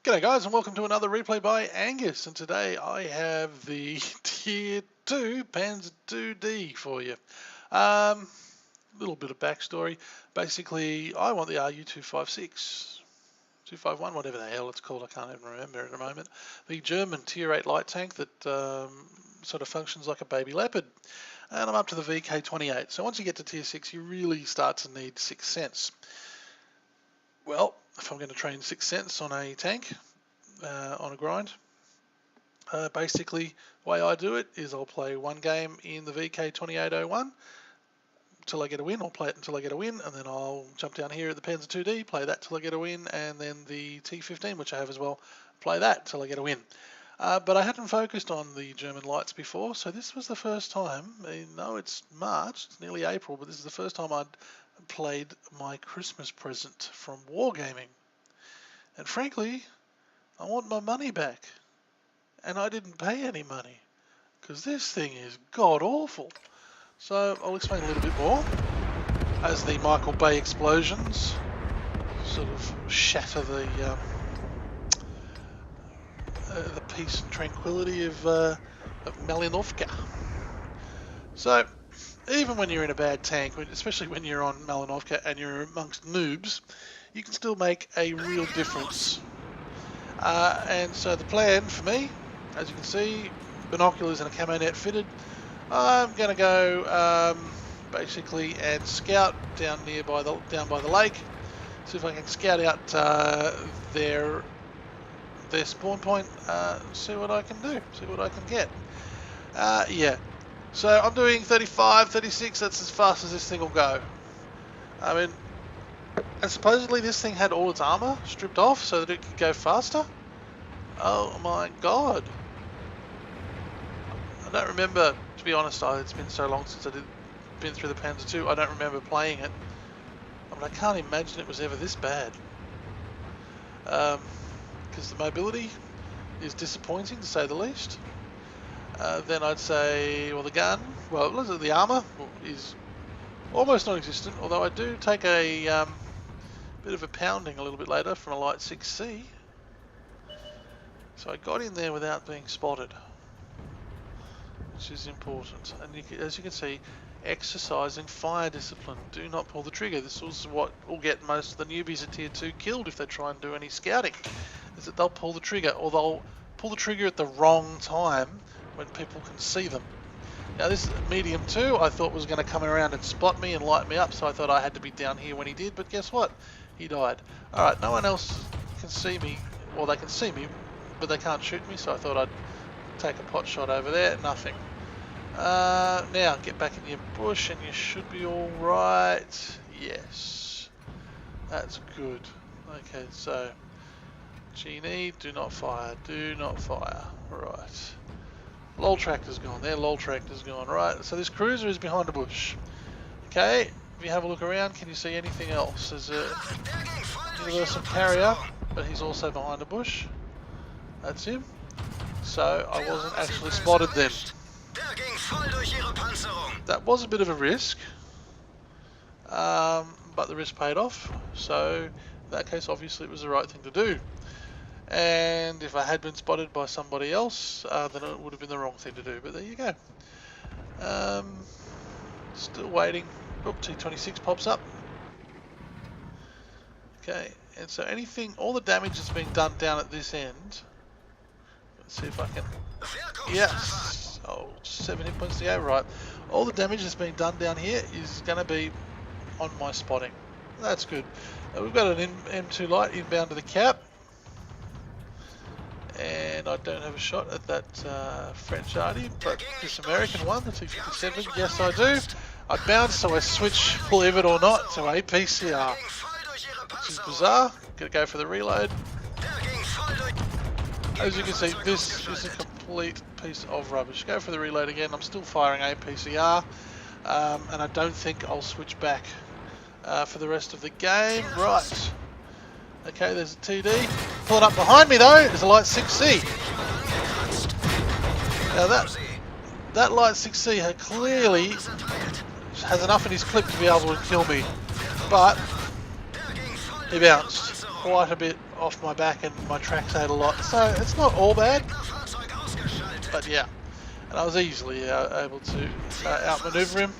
G'day guys, and welcome to another replay by Angus, and today I have the Tier 2 PZ IID for you. Little bit of backstory. Basically, I want the RU256, 251, whatever the hell it's called, I can't even remember at the moment. The German Tier 8 light tank that sort of functions like a baby leopard. And I'm up to the VK28. So once you get to Tier 6, you really start to need Sixth Sense. Well, if I'm going to train Sixth Sense on a tank, on a grind, basically the way I do it is I'll play one game in the VK2801 until I get a win, or play it until I get a win, and then I'll jump down here at the PZ IID, play that till I get a win, and then the T15, which I have as well, play that till I get a win. But I hadn't focused on the German lights before, so this was the first time. I know it's March, it's nearly April, but this is the first time I'd played my Christmas present from Wargaming. And frankly, I want my money back. And I didn't pay any money, because this thing is god-awful. So I'll explain a little bit more as the Michael Bay explosions sort of shatter the peace and tranquility of Malinovka. So even when you're in a bad tank, especially when you're on Malinovka and you're amongst noobs, you can still make a real difference. And so the plan for me, as you can see, binoculars and a camo net fitted, I'm going to go basically and scout down by the lake, see if I can scout out their spawn point, see what I can do, see what I can get. Yeah. So I'm doing 35, 36, that's as fast as this thing will go. I mean, and supposedly this thing had all its armor stripped off so that it could go faster. Oh my god. I don't remember, to be honest, it's been so long since I've been through the Panzer 2, I don't remember playing it. I mean, I can't imagine it was ever this bad. Because the mobility is disappointing, to say the least. Then I'd say, well, the gun, well, the armor is almost non-existent, although I do take a bit of a pounding a little bit later from a light 6C. So I got in there without being spotted, which is important. And as you can see, exercising fire discipline. Do not pull the trigger. This is what will get most of the newbies at Tier 2 killed if they try and do any scouting, is that they'll pull the trigger, or they'll pull the trigger at the wrong time when people can see them. Now this medium 2 I thought was going to come around and spot me and light me up, so I thought I had to be down here when he did, but guess what? He died. Alright, no one else can see me, well, they can see me, but they can't shoot me, so I thought I'd take a pot shot over there. Nothing. Now get back in your bush and you should be alright. Yes, that's good. Okay, so Genie, do not fire, do not fire. Right, lol tractor's gone there, lol tractor's gone. Right, so this cruiser is behind a bush. Okay, if you have a look around, can you see anything else? There's a universal carrier, but he's also behind a bush. That's him. So I wasn't actually spotted then. That was a bit of a risk, but the risk paid off. So in that case, obviously it was the right thing to do. And if I had been spotted by somebody else, then it would have been the wrong thing to do. But there you go. Still waiting. Oop, T26 pops up. Okay, and so all the damage that's being done down at this end. Let's see if I can. Yes. Oh, 7 hit points to go. Right. All the damage that's being done down here is going to be on my spotting. That's good. We've got an M2 light inbound to the cap. And I don't have a shot at that French arty, but this American one, the T57, yes I do. I bounced, so I switch, believe it or not, to APCR, which is bizarre. Gonna go for the reload. As you can see, this is a complete piece of rubbish. Go for the reload again. I'm still firing a PCR, and I don't think I'll switch back for the rest of the game. Right. Okay, there's a TD. Pulling up behind me though is a light 6C. Now that light 6C clearly has enough in his clip to be able to kill me, but he bounced quite a bit off my back and my tracks ate a lot, so it's not all bad, but yeah. And I was easily able to outmaneuver him,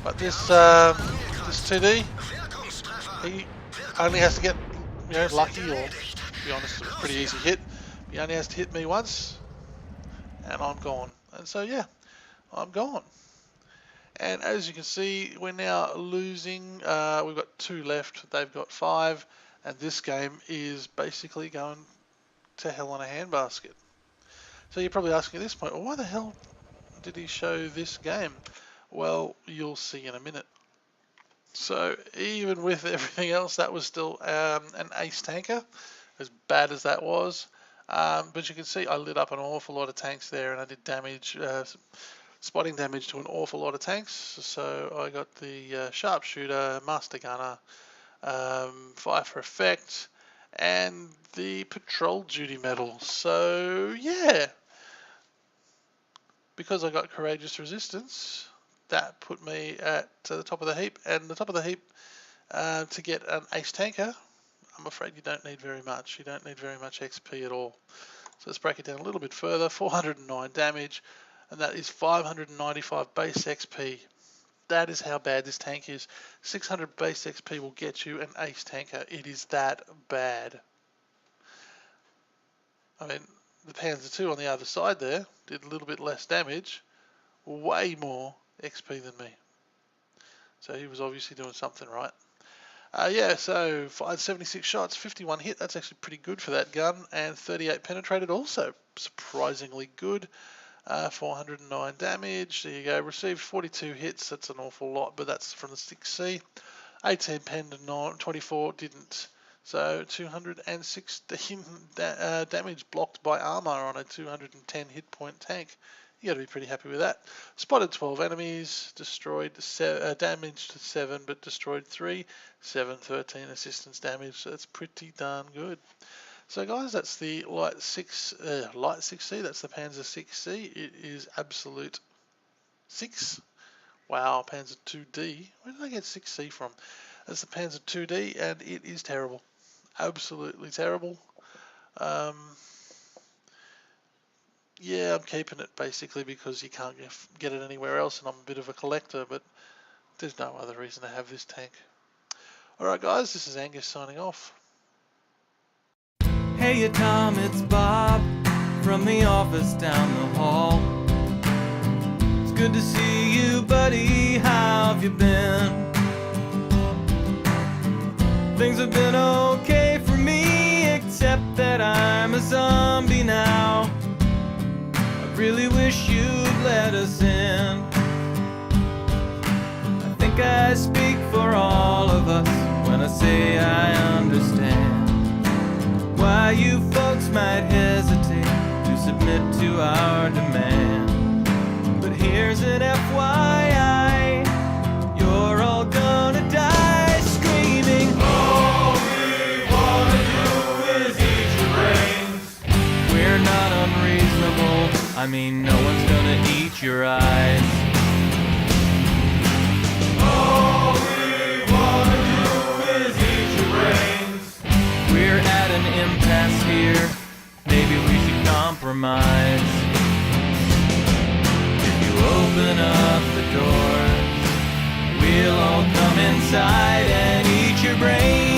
but this 2D, he only has to get lucky, or to be honest, it was a pretty easy hit. He only has to hit me once, and I'm gone. And so yeah, I'm gone. And as you can see, we're now losing. We've got 2 left. They've got 5. And this game is basically going to hell in a handbasket. So you're probably asking at this point, well, why the hell did he show this game? Well, you'll see in a minute. So even with everything else, that was still an ace tanker, as bad as that was. But you can see I lit up an awful lot of tanks there, and I did damage, spotting damage to an awful lot of tanks. So I got the sharpshooter, master gunner, fire for effect, and the patrol duty medal. So yeah, because I got courageous resistance, that put me at the top of the heap. And the top of the heap, to get an ace tanker, I'm afraid you don't need very much. You don't need very much XP at all. So let's break it down a little bit further. 409 damage, and that is 595 base XP. That is how bad this tank is. 600 base XP will get you an ace tanker. It is that bad. I mean, the Panzer II on the other side there did a little bit less damage, way more XP than me. So he was obviously doing something right. Yeah, so 576 shots, 51 hit. That's actually pretty good for that gun, and 38 penetrated, also surprisingly good. 409 damage. There you go. Received 42 hits. That's an awful lot, but that's from the 6C. 18 penned and 24 didn't. So 216 damage blocked by armor on a 210 hit point tank. You got to be pretty happy with that. Spotted 12 enemies, destroyed damaged 7, but destroyed 3. 7, 13 assistance damage. So that's pretty darn good. So guys, that's the light 6C. That's the Panzer 6C. It is absolute 6. Wow, Panzer 2D. Where did I get 6C from? That's the Panzer 2D, and it is terrible. Absolutely terrible. Yeah, I'm keeping it basically because you can't get it anywhere else, and I'm a bit of a collector, but there's no other reason to have this tank. Alright guys, this is Angus signing off. Hey Tom, it's Bob from the office down the hall. It's good to see you, buddy. How have you been? Things have been okay for me, except that I'm a zombie now. I really wish you'd let us in. I think I speak for all of us when I say I understand why you folks might hesitate to submit to our demand. But here's an FYI, you're all gonna die screaming. All we wanna do is eat your brains. We're not unreasonable, I mean no one's gonna eat your eyes. All we wanna do is eat your brains. We're at an impasse here, maybe we should compromise. If you open up the doors, we'll all come inside and eat your brains.